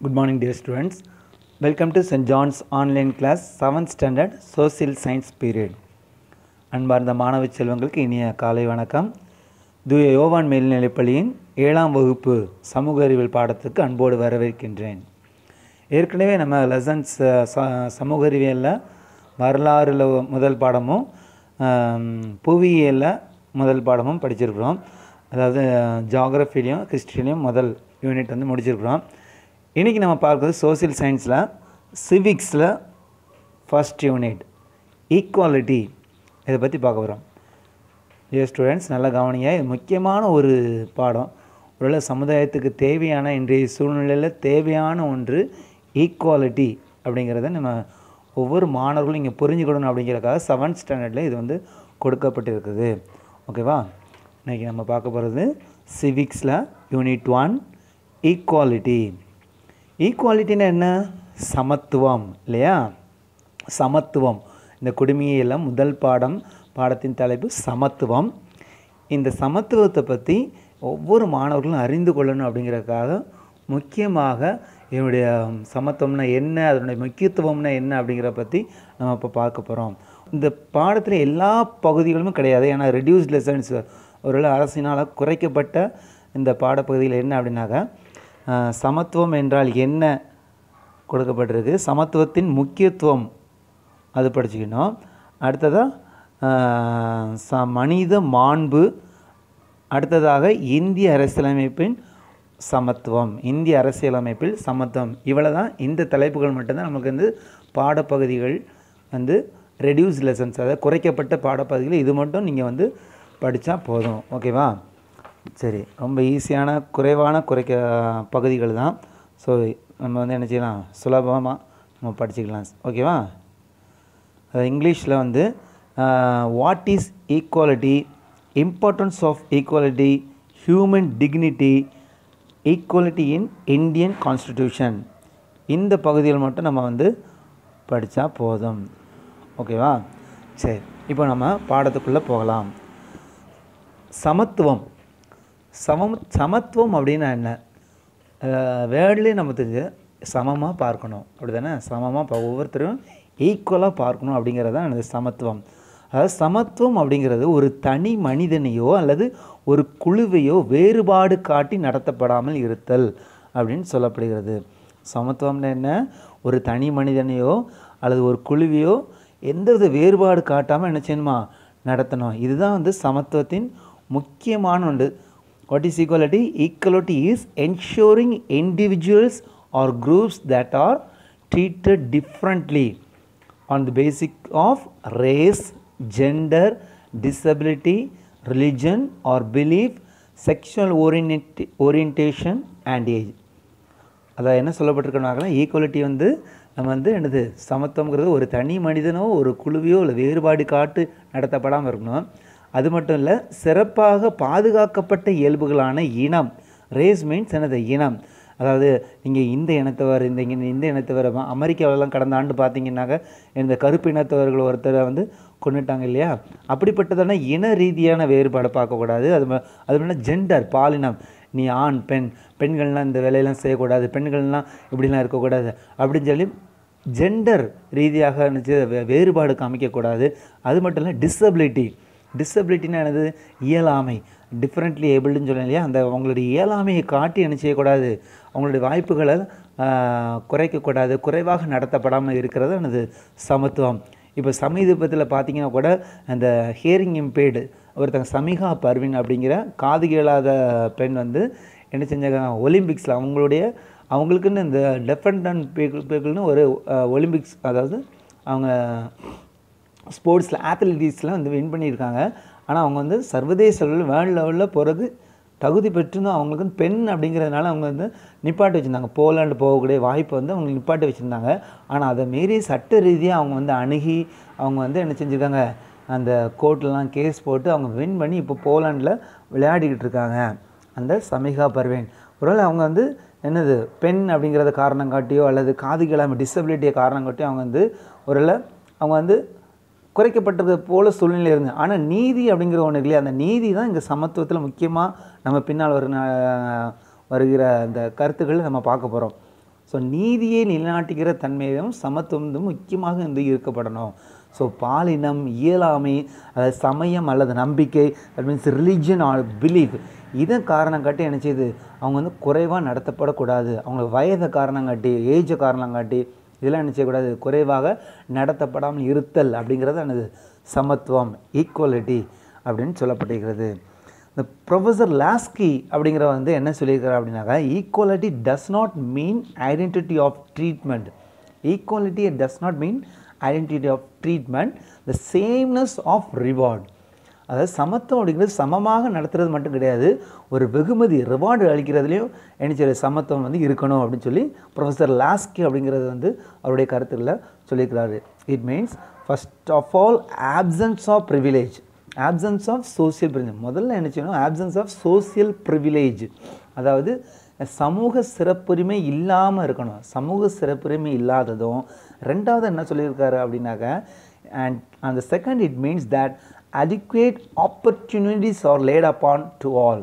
Good morning, dear students. Welcome to St. John's online class 7th standard social science period. அன்பார்ந்த மாணவ செல்வங்களுக்கு இனிய காலை வணக்கம். தூய யோவான் மேல்நிலைப்பள்ளியின் 7ஆம் வகுப்பு சமூக அறிவியல் பாடத்துக்கு அன்போடு வரவேற்கின்றேன். ஏற்கனவே நம்ம லெசன்ஸ் சமூக அறிவியலில் வரலாறுல முதல் பாடமும் புவியியலில் முதல் பாடமும் படிச்சிருக்கிறோம். அதாவது ஜியாகிரஃபிலையும் ஹிஸ்ட்ரிலையும் முதல் யூனிட் வந்து முடிச்சிருக்கிறோம். இன்றைக்கி நம்ம பார்க்குறது சோசியல் சயின்ஸில் சிவிக்ஸில் ஃபஸ்ட் யூனிட் ஈக்குவாலிட்டி இதை பற்றி பார்க்க போகிறோம். டியர் ஸ்டூடெண்ட்ஸ், நல்லா கவனிங்க. இது முக்கியமான ஒரு பாடம். ஒருவேளை சமுதாயத்துக்கு தேவையான இன்றைய சூழ்நிலையில் தேவையான ஒன்று ஈக்குவாலிட்டி அப்படிங்கிறத நம்ம ஒவ்வொரு மாணவர்களும் இங்கே புரிஞ்சுக்கணும் அப்படிங்கிறதுக்காக 7th ஸ்டாண்டர்டில் இது வந்து கொடுக்கப்பட்டிருக்குது. ஓகேவா? இன்றைக்கி நம்ம பார்க்க போகிறது சிவிக்ஸில் யூனிட் 1 ஈக்குவாலிட்டி. ஈக்குவாலிட்டின்னா என்ன? சமத்துவம் இல்லையா? சமத்துவம். இந்த குடிமையியல்ல முதல் பாடத்தின் தலைப்பு சமத்துவம். இந்த சமத்துவத்தை பற்றி ஒவ்வொரு மாணவர்களும் அறிந்து கொள்ளணும் அப்படிங்கிறதுக்காக முக்கியமாக என்னுடைய சமத்துவம்னா என்ன, அதனுடைய முக்கியத்துவம்னா என்ன அப்படிங்கிறத பற்றி நம்ம இப்போ பார்க்க போகிறோம். இந்த பாடத்தில் எல்லா பகுதிகளுமே கிடையாது. ஏன்னா ரெடியூஸ்ட் லெசன்ஸ் ஒரு அரசினால் குறைக்கப்பட்ட இந்த பாடப்பகுதியில் என்ன அப்படின்னாக்கா சமத்துவம் என்றால் என்ன கொடுக்கப்பட்டிருக்கு, சமத்துவத்தின் முக்கியத்துவம் அது படிச்சுக்கணும். அடுத்ததாக மனித மாண்பு, அடுத்ததாக இந்திய அரசியலமைப்பின் சமத்துவம், இந்திய அரசியலமைப்பில் சமத்துவம். இவ்வளோ தான். இந்த தலைப்புகள் மட்டும்தான் நமக்கு வந்து பாடப்பகுதிகள் வந்து ரெடியூஸ் லெசன்ஸ், அதாவது குறைக்கப்பட்ட பாடப்பகுதிகள். இது மட்டும் நீங்கள் வந்து படித்தா போதும். ஓகேவா? சரி, ரொம்ப ஈஸியான குறைவான பகுதிகள் தான். ஸோ நம்ம வந்து என்ன செய்யலாம், சுலபமாக நம்ம படிச்சுக்கலாம். ஓகேவா? இங்கிலீஷில் வந்து what is equality, importance of equality, human dignity, equality in Indian constitution. இந்த பகுதியில் மட்டும் நம்ம வந்து படித்தா போதும். ஓகேவா? சரி, இப்போ நம்ம பாடத்துக்குள்ளே போகலாம். சமத்துவம். சமத்துவம் அப்படின்னா என்ன? வேர்ட்லேயே நம்ம தெரிஞ்சு சமமாக பார்க்கணும், அப்படி தானே? சமமாக ஒவ்வொருத்தரும் ஈக்குவலாக பார்க்கணும் அப்படிங்கிறது தான் எனது சமத்துவம். அதாவது சமத்துவம் அப்படிங்கிறது ஒரு தனி மனிதனையோ அல்லது ஒரு குழுவையோ வேறுபாடு காட்டி நடத்தப்படாமல் இருத்தல் அப்படின்னு சொல்லப்படுகிறது. சமத்துவம்னா என்ன? ஒரு தனி மனிதனையோ அல்லது ஒரு குழுவையோ எந்தவித வேறுபாடு காட்டாமல் என்ன செய்யணுமா, நடத்தணும். இதுதான் வந்து சமத்துவத்தின் முக்கியமான ஒன்று. What is equality? Equality is ensuring individuals or groups that are treated differently on the basis of race, gender, disability, religion or belief, sexual orientation and age. அதான் என்ன சொல்லப்பட்டிருக்கனாக்கா, ஈக்குவலிட்டி வந்து நம்ம வந்து என்னது, சமத்துவங்கிறது ஒரு தனி மனிதனோ ஒரு குழுவையோ இல்லை வேறுபாடு காட்டு நடத்தப்படாமல் இருக்கணும். அது மட்டும் இல்லை, சிறப்பாக பாதுகாக்கப்பட்ட இயல்புகளான இனம். ரேஸ் மீன்ஸ் என்னது, இனம். அதாவது நீங்கள் இந்த இனத்தவர் இந்த இனத்தவர் அமெரிக்காவிலலாம் கடந்த ஆண்டு பார்த்தீங்கன்னாக்க இந்த கருப்பு இனத்தவர்கள் ஒருத்தரை வந்து கொண்டுட்டாங்க இல்லையா? அப்படிப்பட்டதான இன ரீதியான வேறுபாடை பார்க்கக்கூடாது. அது மாதிரி ஜெண்டர், பாலினம். நீ ஆண் பெண், பெண்கள்லாம் இந்த வேலையெல்லாம் செய்யக்கூடாது, பெண்கள்லாம் இப்படிலாம் இருக்கக்கூடாது அப்படின்னு சொல்லி ஜெண்டர் ரீதியாக வேறுபாடு காமிக்கக்கூடாது. அது மட்டும் இல்லை, டிசபிலிட்டின்னா என்னது, இயலாமை. டிஃப்ரெண்ட்லி ஏபிள்டுன்னு சொல்லலாம் இல்லையா? அந்த அவங்களுடைய இயலாமையை காட்டி என்ன செய்யக்கூடாது, அவங்களுடைய வாய்ப்புகளை குறைக்கக்கூடாது, குறைவாக நடத்தப்படாமல் இருக்கிறது எனது சமத்துவம். இப்போ சமீபத்தில் பார்த்தீங்கன்னா கூட அந்த ஹியரிங் இம்பேர்டு ஒருத்தங்க சமிகா பர்வின் அப்படிங்கிற காது கேளாத பெண் வந்து என்ன செஞ்சாங்க, ஒலிம்பிக்ஸில் அவங்களுக்குன்னு இந்த டெஃபெண்டன்ட் பீப்புள்னு ஒரு ஒலிம்பிக்ஸ், அதாவது அவங்க ஸ்போர்ட்ஸில் அத்லெட்டிக்ஸில் வந்து வின் பண்ணியிருக்காங்க. ஆனால் அவங்க வந்து சர்வதேச லெவலில் வேர்ல்டு லெவலில் போகிறது தகுதி பெற்றுன்னு அவங்களுக்கு வந்து பெண் அப்படிங்கிறதுனால அவங்க வந்து நிப்பாட்டி வச்சுருந்தாங்க. போலாண்டு போகக்கூடிய வாய்ப்பை வந்து அவங்க நிப்பாட்டி வச்சுருந்தாங்க. ஆனால் அதை மீறி சட்ட ரீதியாக அவங்க வந்து அணுகி அவங்க வந்து என்ன செஞ்சுருக்காங்க, அந்த கோர்ட்லலாம் கேஸ் போட்டு அவங்க வின் பண்ணி இப்போ போலாண்டில் விளையாடிக்கிட்டு இருக்காங்க. அந்த சமிகா பர்வீன் ஒருவேளை அவங்க வந்து என்னது, பெண் அப்படிங்கிறத காரணம் காட்டியோ அல்லது காது கேளாமை டிசபிலிட்டியை காரணம் காட்டியோ அவங்க வந்து ஒருவேளை அவங்க வந்து குறைக்கப்பட்டது போல சூழ்நிலை இருந்தது. ஆனால் நீதி அப்படிங்கிற ஒன்று இல்லையா, அந்த நீதி தான் இங்கே சமத்துவத்தில் முக்கியமாக நம்ம பின்னால் வருகிற அந்த கருத்துக்களை நம்ம பார்க்க போகிறோம். ஸோ நீதியை நிலைநாட்டுகிற தன்மையும் சமத்துவம் முக்கியமாக வந்து இருக்கப்படணும். ஸோ பாலினம், இயலாமை, அதாவது சமயம் அல்லது நம்பிக்கை, that means religion R belief, இதை காரணம் காட்டி என்ன செய்யுது, அவங்க வந்து குறைவாக நடத்தப்படக்கூடாது. அவங்க வயதை காரணம் காட்டி, ஏஜை காரணம் காட்டி இதெல்லாம் என்ன செய்யக்கூடாது, குறைவாக நடத்தப்படாமல் இருத்தல் அப்படிங்கிறது என்னது சமத்துவம், ஈக்குவலிட்டி அப்படின்னு சொல்லப்பட்டிருக்கிறது. இந்த ப்ரொஃபஸர் லாஸ்கி அப்படிங்கிற வந்து என்ன சொல்லியிருக்கிறார் அப்படின்னாக்கா, equality does not mean identity of treatment. Equality does not mean identity of treatment, the sameness of reward. அதாவது சமத்துவம் அப்படிங்கிறது சமமாக நடத்துறது மட்டும் கிடையாது, ஒரு வெகுமதி ரிவார்டு அளிக்கிறதுலையும் என்ன செய்ய சமத்துவம் வந்து இருக்கணும் அப்படின்னு சொல்லி ப்ரொஃபஸர் லாஸ்கி அப்படிங்கிறது வந்து அவருடைய கருத்துக்களை சொல்லியிருக்கிறாரு. It means first of all absence of privilege, absence of social privilege. முதல்ல என்ன செய்யணும், ஆப்சன்ஸ் ஆஃப் சோசியல் ப்ரிவிலேஜ், அதாவது சமூக சிறப்புரிமை இல்லாமல் இருக்கணும். சமூக சிறப்புரிமை இல்லாததும். ரெண்டாவது என்ன சொல்லியிருக்காரு அப்படின்னாக்க, and the second it means that adequate opportunities are laid upon to all.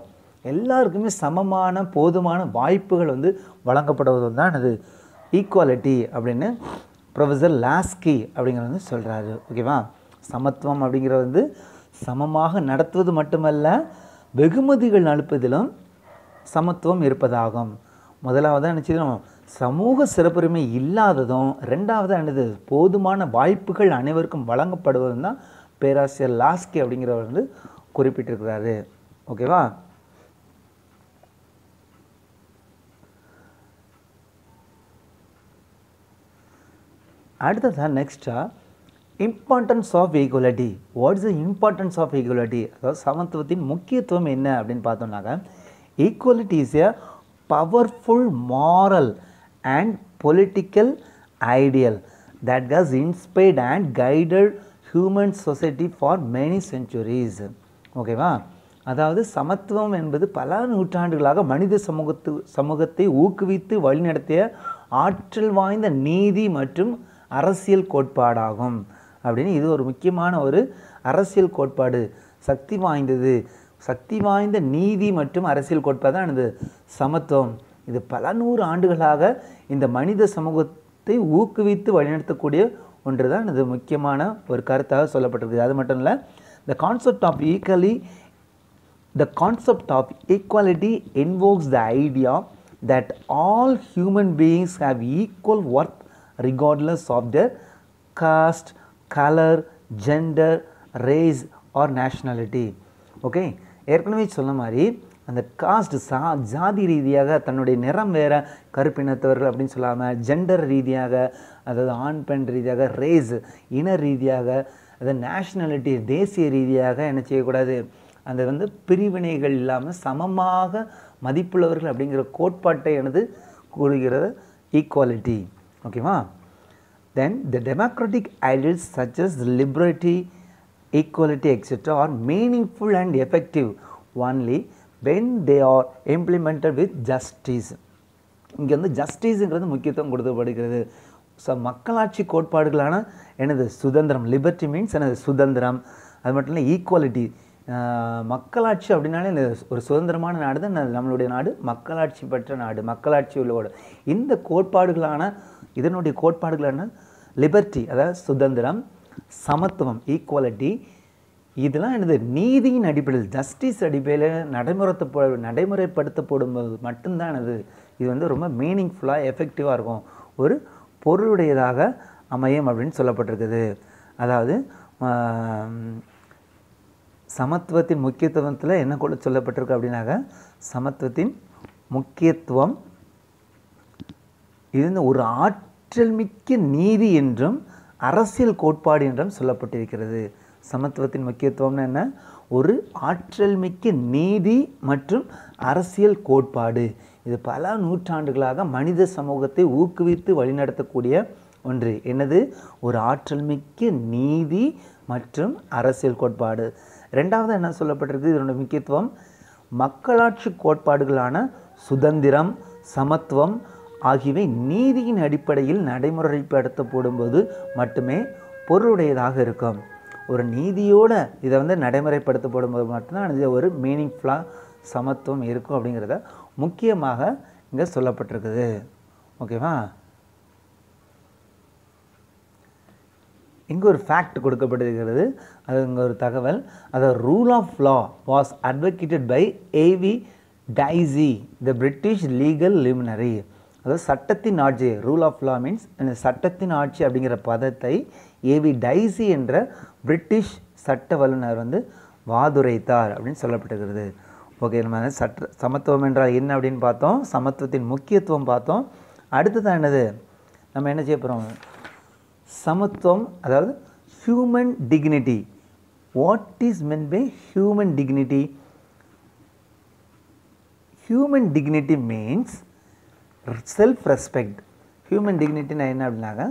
எல்லாருக்குமே சமமான போதுமான வாய்ப்புகள் வந்து வழங்கப்படுவது தான் அது ஈக்குவாலிட்டி அப்படின்னு ப்ரொஃபஸர் லாஸ்கி அப்படிங்கிறது வந்து சொல்கிறாரு. ஓகேவா, சமத்துவம் அப்படிங்கிறது வந்து சமமாக நடத்துவது மட்டுமல்ல, வெகுமதிகள் அளிப்பதிலும் சமத்துவம் இருப்பதாகும். முதலாவது என்ன செய்யணும், சமூக சிறப்புரிமை இல்லாததும், ரெண்டாவது என்னது போதுமான வாய்ப்புகள் அனைவருக்கும் வழங்கப்படுவதும் தான் பேராசிரியர் லாஸ்கி அப்படிங்கிறவர் வந்து குறிப்பிட்டிருக்கிறாரு. ஓகேவா, அடுத்ததான் நெக்ஸ்ட்டாக importance of equality. What is the importance of equality, அதாவது சமத்துவத்தின் முக்கியத்துவம் என்ன அப்படின்னு பார்த்தோம்னாக்க, equality is a powerful moral and political ideal that has inspired and guided human society for many centuries. ஓகேவா, அதாவது சமத்துவம் என்பது பல நூற்றாண்டுகளாக மனித சமூகத்தை ஊக்குவித்து வழிநடத்திய ஆற்றல் வாய்ந்த நீதி மற்றும் அரசியல் கோட்பாடாகும் அப்படின்னு. இது ஒரு முக்கியமான ஒரு அரசியல் கோட்பாடு, சக்தி வாய்ந்த நீதி மற்றும் அரசியல் கோட்பாடு தான் இது சமத்துவம். இது பல நூறு ஆண்டுகளாக இந்த மனித சமூகத்தை ஊக்குவித்து வழிநடத்தக்கூடிய ஒன்று தான் இது முக்கியமான ஒரு கருத்தாக சொல்லப்பட்டிருக்கு. அது மட்டும் இல்லை, the concept of equality invokes the idea that all human beings have equal worth regardless of their caste, color, gender, race or nationality. Okay, ஏற்கனவே சொன்ன மாதிரி அந்த காஸ்ட் ஜாதி ரீதியாக தன்னுடைய நிறம் வேறு கருப்பினத்தவர்கள் அப்படின்னு சொல்லாமல், ஜெண்டர் ரீதியாக அதாவது ஆண் பெண் ரீதியாக, ரேஸ் இன ரீதியாக, அதாவது நேஷ்னாலிட்டி தேசிய ரீதியாக என்ன செய்யக்கூடாது, அந்த வந்து பிரிவினைகள் இல்லாமல் சமமாக மதிப்புள்ளவர்கள் அப்படிங்கிற கோட்பாட்டை எனது கூறுகிறது ஈக்குவாலிட்டி. ஓகேவா, then the democratic ideals such as liberty, equality etc. are meaningful and effective only when they are implemented with justice. இங்கே வந்து ஜஸ்டிஸுங்கிறது முக்கியத்துவம் கொடுக்கப்படுகிறது. ஸோ மக்களாட்சி கோட்பாடுகளான எனது சுதந்திரம், லிபர்ட்டி மீன்ஸ் எனது சுதந்திரம், அது மட்டும் இல்லை ஈக்குவாலிட்டி, மக்களாட்சி அப்படின்னாலே ஒரு சுதந்திரமான நாடு தான் நம்மளுடைய நாடு, மக்களாட்சி பெற்ற நாடு, மக்களாட்சி உள்ளோடு. இந்த கோட்பாடுகளான இதனுடைய கோட்பாடுகளான லிபர்ட்டி அதாவது சுதந்திரம், சமத்துவம் ஈக்குவாலிட்டி, இதெல்லாம் எனது நீதியின் அடிப்படையில் ஜஸ்டிஸ் அடிப்படையில் நடைமுறைப்படுத்தப்படும் போது மட்டும்தான் இது வந்து ரொம்ப மீனிங்ஃபுல்லாக எஃபெக்டிவாக இருக்கும், ஒரு பொருளுடையதாக அமையும் அப்படின்னு சொல்லப்பட்டிருக்குது. அதாவது சமத்துவத்தின் முக்கியத்துவத்தில் என்ன கூட சொல்லப்பட்டிருக்கு அப்படின்னாக்க, சமத்துவத்தின் முக்கியத்துவம் இது ஒரு ஆற்றல் மிக்க நீதி என்றும் அரசியல் கோட்பாடு என்றும் சொல்லப்பட்டிருக்கிறது. சமத்துவத்தின் முக்கியத்துவம்னு என்ன, ஒரு ஆற்றல் மிக்க நீதி மற்றும் அரசியல் கோட்பாடு. இது பல நூற்றாண்டுகளாக மனித சமூகத்தை ஊக்குவித்து வழிநடத்தக்கூடிய ஒன்று. என்னது, ஒரு ஆற்றல் மிக்க நீதி மற்றும் அரசியல் கோட்பாடு. ரெண்டாவது என்ன சொல்லப்பட்டிருக்கு, இதனுடைய முக்கியத்துவம் மக்களாட்சி கோட்பாடுகளான சுதந்திரம், சமத்துவம் ஆகியவை நீதியின் அடிப்படையில் நடைமுறைப்படுத்தப்படும்போது மட்டுமே பொருளுடையதாக இருக்கும். ஒரு நீதியோடு இதை வந்து நடைமுறைப்படுத்தப்படும் போது மட்டும்தான் இது ஒரு மீனிங்ஃபுல்லாக சமத்துவம் இருக்கும் அப்படிங்கிறத முக்கியமாக இங்கே சொல்லப்பட்டிருக்குது. ஓகேவா? இங்கே ஒரு ஃபேக்ட் கொடுக்கப்பட்டிருக்கிறது, அது இங்கே ஒரு தகவல். அதாவது rule of law was advocated by A V Dicey, the British legal luminary. அதாவது சட்டத்தின் ஆட்சி, ரூல் ஆஃப் லா மீன்ஸ் சட்டத்தின் ஆட்சி அப்படிங்கிற பதத்தை ஏவி டைசி என்ற பிரிட்டிஷ் சட்ட வல்லுநர் வாதுரைத்தார் அப்படின்னு சொல்லப்பட்டிருக்கிறது. ஓகே, நம்ம சமத்துவம் என்றால் என்ன அப்படின்னு பார்த்தோம், சமத்துவத்தின் முக்கியத்துவம் பார்த்தோம். அடுத்ததான் என்னது, நம்ம என்ன செய்ய போகிறோம், சமத்துவம் அதாவது human dignity. What is meant by human dignity? Human dignity means self respect. Human டிக்னிட்டினா என்ன அப்படின்னாக்க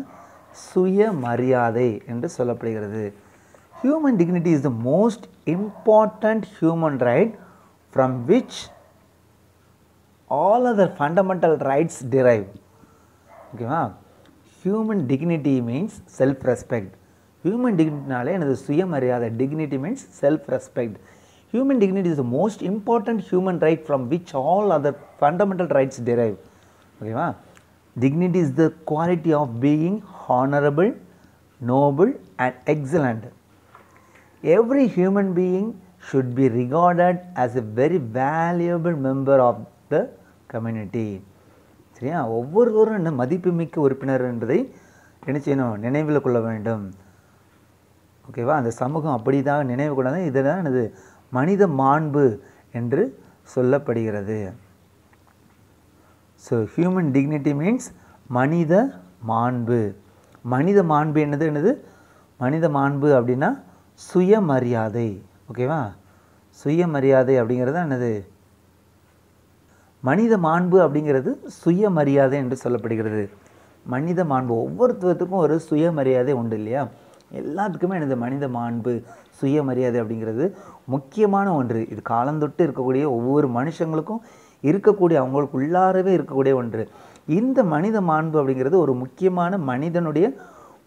சுயமரியாதை என்று சொல்லப்படுகிறது. Human dignity is the most important human right from which all other fundamental rights derive. ஓகேவா? Human dignity means self respect. Human டிக்னிட்டினாலே எனது சுயமரியாதை. Dignity means self respect. Human dignity is the most important human right from which all other fundamental rights derive. ஓகேவா? Dignity is the quality of being honourable, noble and excellent. Every human being should be regarded as a very valuable member of the community. சரியா? ஒவ்வொருவரும் என்ன மதிப்புமிக்க உறுப்பினர் என்பதை என்ன செய்யணும், நினைவில் கொள்ள வேண்டும். ஓகேவா? அந்த சமூகம் அப்படி தான் நினைவு கொண்டாது. இதுதான் எனது மனித மாண்பு என்று சொல்லப்படுகிறது. ஸோ ஹியூமன் டிக்னிட்டி மீன்ஸ் மனித மாண்பு. மனித மாண்பு என்னது மனித மாண்பு அப்படின்னா சுயமரியாதை. ஓகேவா? சுயமரியாதை அப்படிங்கிறது என்னது, மனித மாண்பு அப்படிங்கிறது சுயமரியாதை என்று சொல்லப்படுகிறது. மனித மாண்பு ஒவ்வொருத்தருக்கும் ஒரு சுயமரியாதை உண்டு இல்லையா? எல்லாத்துக்குமே எனது மனித மாண்பு சுயமரியாதை அப்படிங்கிறது முக்கியமான ஒன்று. இது காலந்தொட்டு இருக்கக்கூடிய ஒவ்வொரு மனுஷங்களுக்கும் இருக்கக்கூடிய, அவங்களுக்கு உள்ளாரவே இருக்கக்கூடிய ஒன்று. இந்த மனித மாண்பு அப்படிங்கிறது ஒரு முக்கியமான மனிதனுடைய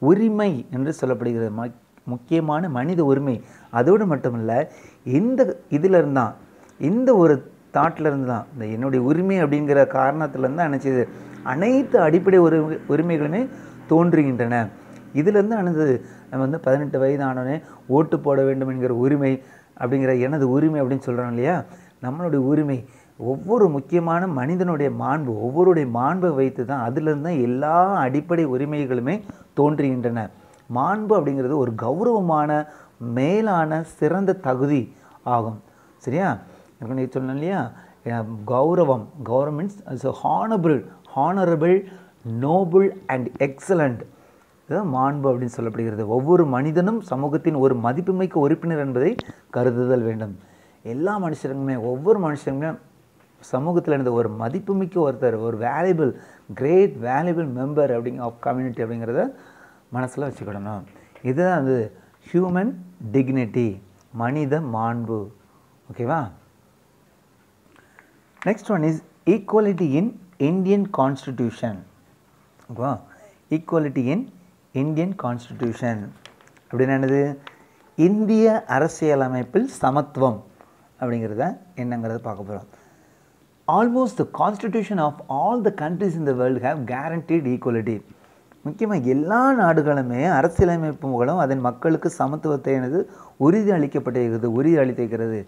உரிமை என்று சொல்லப்படுகிறது. முக்கியமான மனித உரிமை. அதோடு மட்டுமல்ல, இந்த இதிலிருந்து தான், இந்த ஒரு தாட்டிலிருந்து தான், இந்த என்னுடைய உரிமை அப்படிங்கிற காரணத்துலேருந்து நினச்சிது அனைத்து அடிப்படை உரிமைகளுமே தோன்றுகின்றன. இதிலேருந்து அனது நம்ம 18 வயதானோடனே ஓட்டு போட வேண்டும் என்கிற உரிமை அப்படிங்கிற எனது உரிமை அப்படின்னு சொல்கிறோம் இல்லையா? நம்மளுடைய உரிமை, ஒவ்வொரு முக்கியமான மனிதனுடைய மாண்பு, ஒவ்வொருடைய மாண்பை வைத்து தான் அதிலிருந்து தான் எல்லா அடிப்படை உரிமைகளுமே தோன்றுகின்றன. மாண்பு அப்படிங்கிறது ஒரு கௌரவமான மேலான சிறந்த தகுதி ஆகும். சரியா? எனக்கு சொன்னேன் இல்லையா, கௌரவம் means honourable, noble and excellent. இதுதான் மாண்பு அப்படின்னு சொல்லப்படுகிறது. ஒவ்வொரு மனிதனும் சமூகத்தின் ஒரு மதிப்புமிக்க உறுப்பினர் என்பதை கருதுதல் வேண்டும். எல்லா மனுஷருக்குமே, ஒவ்வொரு மனுஷருக்குமே சமூகத்தில் இருந்த ஒரு மதிப்புமிக்க ஒருத்தர், ஒரு great valuable member of community அப்படிங்கிறத மனசில் வச்சுக்கிடணும். இதுதான் அது ஹியூமன் டிக்னிட்டி, மனித மாண்பு. ஓகேவா? Next one is equality in Indian constitution. ஓகேவா? ஈக்குவலிட்டி இன் இந்தியன் கான்ஸ்டிடியூஷன் அப்படின்னா என்னது, இந்திய அரசியலமைப்பில் சமத்துவம் அப்படிங்கிறத என்னங்கிறத பார்க்க போகிறோம். Almost the constitution of all the countries in the world have guaranteed equality. முக்கியமாக எல்லா நாடுகளுமே அரசியலமைப்பு மூலம் அதன் மக்களுக்கு சமத்துவத்தை உறுதி அளித்திருக்கிறது.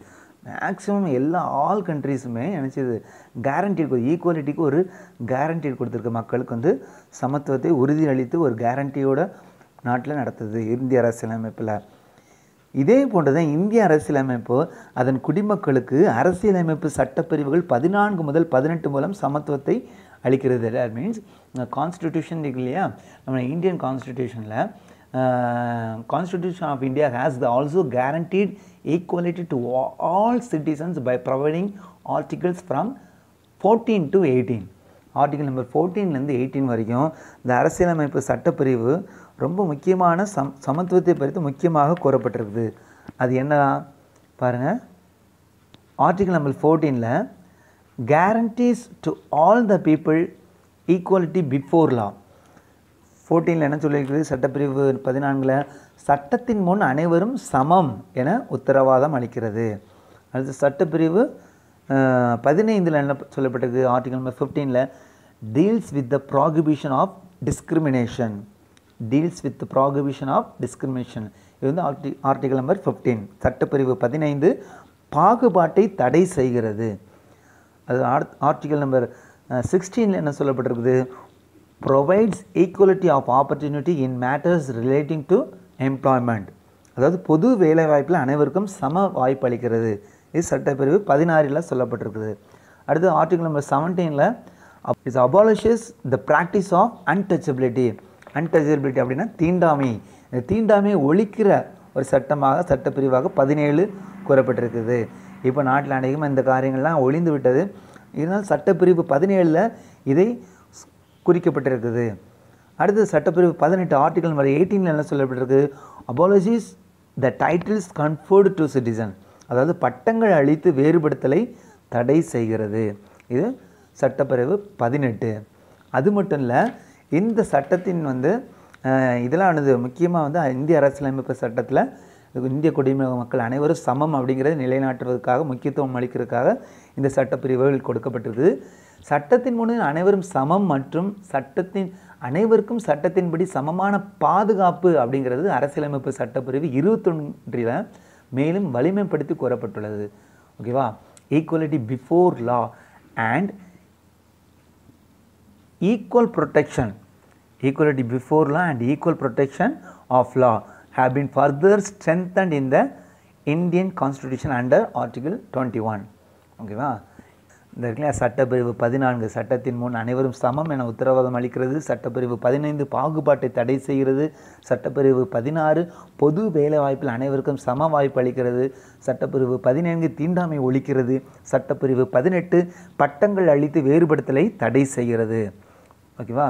மேக்ஸிமம் எல்லா ஆல் கண்ட்ரீஸுமே நினச்சது கேரண்டீட், ஈக்குவலிட்டிக்கு ஒரு கேரண்டீட் கொடுத்துருக்கு. மக்களுக்கு சமத்துவத்தை உறுதி அளித்து ஒரு கேரண்டியோட நாட்டில் நடத்துது இந்திய அரசியலமைப்பில். இதே போன்று தான் இந்திய அரசியலமைப்பு அதன் குடிமக்களுக்கு அரசியலமைப்பு சட்டப்பிரிவுகள் 14 முதல் 18 மூலம் சமத்துவத்தை அளிக்கிறது. தட் மீன்ஸ் கான்ஸ்டிடியூஷன் இருக்கு இல்லையா, நம்ம Indian கான்ஸ்டிடியூஷனில் Constitution of India has also guaranteed equality to all citizens by providing articles from 14 to 18. Article number 14லேருந்து 18 வரைக்கும் இந்த அரசியலமைப்பு சட்டப்பிரிவு ரொம்ப முக்கியமான சமத்துவத்தை பற்றி முக்கியமாக கூறப்பட்டிருக்குது. அது என்ன பாருங்கள், ஆர்டிகல் நம்பர் 14ல் guarantees to all the people equality before law. 14ல் என்ன சொல்லியிருக்கிறது, சட்டப்பிரிவு 14ல் சட்டத்தின் முன் அனைவரும் சமம் என உத்தரவாதம் அளிக்கிறது. அடுத்து சட்டப்பிரிவு 15ல் என்ன சொல்லப்பட்டிருக்கு, ஆர்டிகல் நம்பர் 15ல் deals with the prohibition of discrimination. Deals with the prohibition of discrimination. இது வந்து ஆர்டிகல் நம்பர் 15. சட்டப்பிரிவு 15 பாகுபாட்டை தடை செய்கிறது. அது ஆர்டிகல் நம்பர் 16 என்ன சொல்லப்பட்டிருக்குது? provides equality of opportunity in matters relating to employment. அதாவது பொது வேலைவாய்ப்பில் அனைவருக்கும் சம வாய்ப்பு அளிக்கிறது. இது சட்டப்பிரிவு 16 சொல்லப்பட்டிருக்குது. அடுத்து article number 17 it abolishes the practice of untouchability. Untouchability அப்படின்னா தீண்டாமை. இந்த தீண்டாமையை ஒழிக்கிற ஒரு சட்டமாக சட்டப்பிரிவாக 17 கூறப்பட்டிருக்குது. இப்போ நாட்டில் அநேகமாக இந்த காரியங்கள்லாம் ஒழிந்து விட்டது. இதனால் சட்டப்பிரிவு 17 இதை குறிக்கப்பட்டிருக்குது. அடுத்து சட்டப்பிரிவு 18 ஆர்டிகல் நம்பர் 18 என்ன சொல்லப்பட்டிருக்கு? அபாலஜிஸ் த டைட்டில்ஸ் கன்ஃபர்டு டு சிட்டிசன். அதாவது பட்டங்கள் அளித்து வேறுபடுத்தலை தடை செய்கிறது. இது சட்டப்பிரிவு 18. அது மட்டும் இல்லை, இந்த சட்டத்தின் வந்து இதெல்லாம் முக்கியமாக வந்து இந்திய அரசியலமைப்பு சட்டத்தில் இந்திய குடிம மக்கள் அனைவரும் சமம் அப்படிங்கிறத நிலைநாட்டுவதற்காக முக்கியத்துவம் அளிக்கிறதுக்காக இந்த சட்டப்பிரிவுகள் கொடுக்கப்பட்டிருக்கு. சட்டத்தின் முன் அனைவரும் சமம் மற்றும் அனைவருக்கும் சட்டத்தின்படி சமமான பாதுகாப்பு அப்படிங்கிறது அரசியலமைப்பு சட்டப்பிரிவு 21 மேலும் வலிமைப்படுத்தி கூறப்பட்டுள்ளது. ஓகேவா? Equality before law and equal protection. Equality before law and equal protection of law have been further strengthened in the Indian Constitution under Article 21. ஓகேவா? இந்த இருக்குல்ல சட்டப்பிரிவு 14 சட்டத்தின் முன் அனைவரும் சமம் என உத்தரவாதம் அளிக்கிறது. சட்டப்பிரிவு 15 பாகுபாட்டை தடை செய்கிறது. சட்டப்பிரிவு 16 பொது வேலைவாய்ப்பில் அனைவருக்கும் சம வாய்ப்பு அளிக்கிறது. சட்டப்பிரிவு 14 தீண்டாமை ஒழிக்கிறது. சட்டப்பிரிவு 18 பட்டங்கள் அளித்து வேறுபடுத்தலை தடை செய்கிறது. ஓகேவா?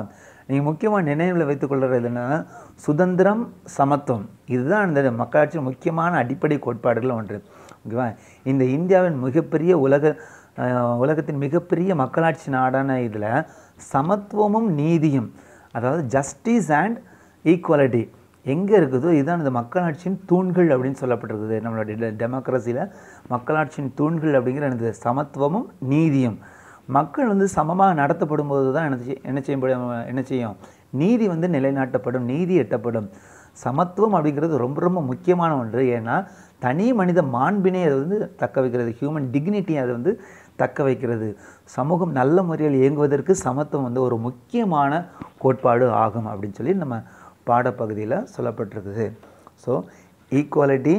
நீங்கள் முக்கியமாக நினைவில் வைத்துக்கொள்கிறது என்னென்னா சுதந்திரம், சமத்துவம். இதுதான் இந்த மக்களாட்சியின் முக்கியமான அடிப்படை கோட்பாடுகள் ஒன்று. ஓகேவா? இந்த இந்தியாவின் மிகப்பெரிய உலகத்தின் மிகப்பெரிய மக்களாட்சி நாடான இதில் சமத்துவமும் நீதியும், அதாவது ஜஸ்டிஸ் அண்ட் ஈக்குவாலிட்டி எங்கே இருக்குதோ இதுதான் இந்த மக்களாட்சியின் தூண்கள் அப்படின்னு சொல்லப்பட்டிருக்குது. நம்மளுடைய டெமோக்ரஸியில் மக்களாட்சியின் தூண்கள் அப்படிங்கிற இந்த சமத்துவமும் நீதியும். மக்கள் வந்து சமமாக நடத்தப்படும் போது தான் என்ன செய்யும்? நீதி வந்து நிலைநாட்டப்படும், நீதி எட்டப்படும். சமத்துவம் அப்படிங்கிறது ரொம்ப ரொம்ப முக்கியமான ஒன்று. ஏன்னா தனி மனித மாண்பினை அது வந்து தக்க வைக்கிறது. ஹியூமன் டிக்னிட்டி அது வந்து தக்க வைக்கிறது. சமூகம் நல்ல முறையில் இயங்குவதற்கு சமத்துவம் வந்து ஒரு முக்கியமான கோட்பாடு ஆகும் அப்படின்னு சொல்லி நம்ம பாடப்பகுதியில் சொல்லப்பட்டிருக்குது. ஸோ ஈக்குவாலிட்டி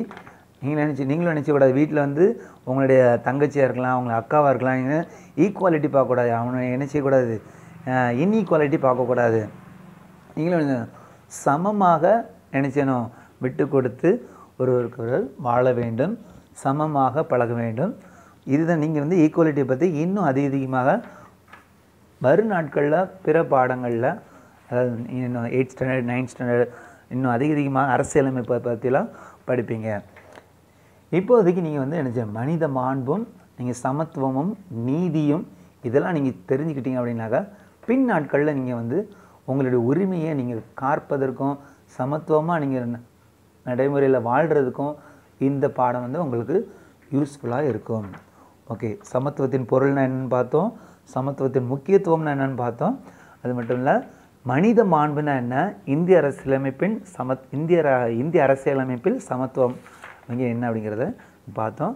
நீங்களும் நினச்சக்கூடாது. வீட்டில் வந்து உங்களுடைய தங்கச்சியாக இருக்கலாம், உங்களை அக்காவாக இருக்கலாம், நீங்கள் ஈக்குவாலிட்டி பார்க்கக்கூடாது. அவனை என்ன செய்யக்கூடாது? இன்ஈக்குவாலிட்டி பார்க்கக்கூடாது. நீங்களும் சமமாக நினச்சணும், விட்டு கொடுத்து ஒருவருக்கு வாழ வேண்டும், சமமாக பழக வேண்டும். இதுதான் நீங்கள் வந்து ஈக்குவாலிட்டியை பற்றி இன்னும் அதிகமாக வரும் நாட்களில் பிற பாடங்களில், அதாவது இன்னும் 8th ஸ்டாண்டர்ட் 9th ஸ்டாண்டர்ட் இன்னும் அதிகமாக அரசியலமைப்பை பற்றிலாம் படிப்பீங்க. இப்போதைக்கு நீங்கள் வந்து என்ன மனித மாண்பும் நீங்கள் சமத்துவமும் நீதியும் இதெல்லாம் நீங்கள் தெரிஞ்சுக்கிட்டீங்க அப்படின்னாக்கா பின் நாட்களில் நீங்கள் வந்து உங்களுடைய உரிமையை நீங்கள் காற்பதற்கும் சமத்துவமாக நீங்கள் நடைமுறையில் வாழ்கிறதுக்கும் இந்த பாடம் வந்து உங்களுக்கு யூஸ்ஃபுல்லாக இருக்கும். ஓகே, சமத்துவத்தின் பொருள்னா என்னென்னு பார்த்தோம், சமத்துவத்தின் முக்கியத்துவம்னா என்னென்னு பார்த்தோம். அது மட்டும் இல்லை, மனித மாண்புனா என்ன, இந்திய அரசியலமைப்பின் இந்திய அரசியலமைப்பில் சமத்துவம் இங்கே என்ன அப்படிங்கிறத பார்த்தோம்.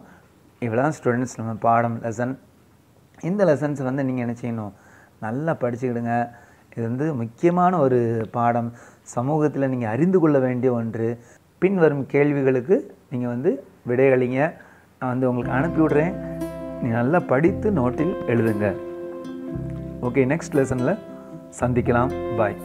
இவ்வளோதான் ஸ்டூடெண்ட்ஸ் நம்ம பாடம் லெசன். இந்த லெசன்ஸ் வந்து நீங்கள் என்ன செய்யணும், நல்லா படிச்சுக்கிடுங்க. இது வந்து முக்கியமான ஒரு பாடம், சமூகத்தில் நீங்கள் அறிந்து கொள்ள வேண்டிய ஒன்று. பின்வரும் கேள்விகளுக்கு நீங்கள் வந்து விடையளிங்க. நான் வந்து உங்களுக்கு அனுப்பி விடுறேன், நீ நல்லா படித்து நோட்டில் எழுதுங்க. ஓகே, நெக்ஸ்ட் லெசனில் சந்திக்கலாம். பாய்.